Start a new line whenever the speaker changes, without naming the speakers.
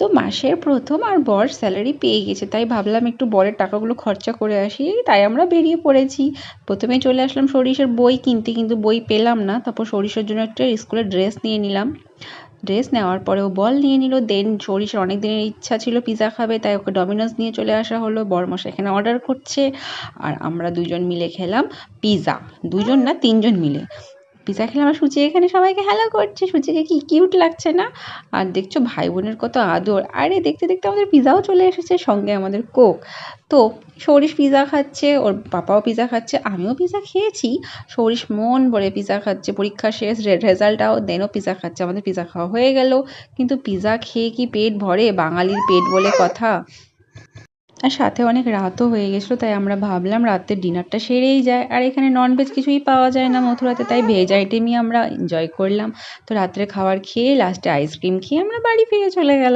তো মাসের প্রথম আর বর স্যালারি পেয়ে গেছে, তাই ভাবলাম একটু বরের টাকাগুলো খরচা করে আসি, তাই আমরা বেরিয়ে পড়েছি। প্রথমে চলে আসলাম সরিষার বই কিনতে, কিন্তু বই পেলাম না। তারপর সরিষার জন্য একটা স্কুলের ড্রেস নিয়ে নিলাম। ড্রেস নেওয়ার পরে ও বল নিয়ে নিল। দেন সরিষার অনেক দিনের ইচ্ছা ছিল পিৎজা খাবে, তাই ওকে ডমিনোজ নিয়ে চলে আসা হলো। বরমশাই এখানে অর্ডার করছে আর আমরা দুজন মিলে খেলাম পিৎজা। দুজন না, তিনজন মিলে পিৎজা খেলাম। আর সূচি এখানে সবাইকে হ্যালো করছে। সূচিকে কি কিউট লাগছে না? আর দেখছো ভাই বোনের কত আদর। আরে দেখতে দেখতে আমাদের পিৎজাও চলে এসেছে, সঙ্গে আমাদের কোক। তো সৌরিশ পিৎজা খাচ্ছে, ওর পাপাও পিৎজা খাচ্ছে, আমিও পিৎজা খেয়েছি। সৌরিশ মন ভরে পিৎজা খাচ্ছে, পরীক্ষা শেষ, রেজাল্টটাও, দেনও পিৎজা খাচ্ছে। আমাদের পিৎজা খাওয়া হয়ে গেল, কিন্তু পিৎজা খেয়ে কি পেট ভরে? বাঙালির পেট বলে কথা। আর সাথে অনেক রাতও হয়ে গেছিলো, তাই আমরা ভাবলাম রাতের ডিনারটা সেরেই যায়। আর এখানে ননভেজ কিছুই পাওয়া যায় না মথুরাতে, তাই ভেজ আইটেমই আমরা এনজয় করলাম। তো রাত্রে খাবার খেয়ে লাস্টে আইসক্রিম খেয়ে আমরা বাড়ি ফিরে চলে গেলাম।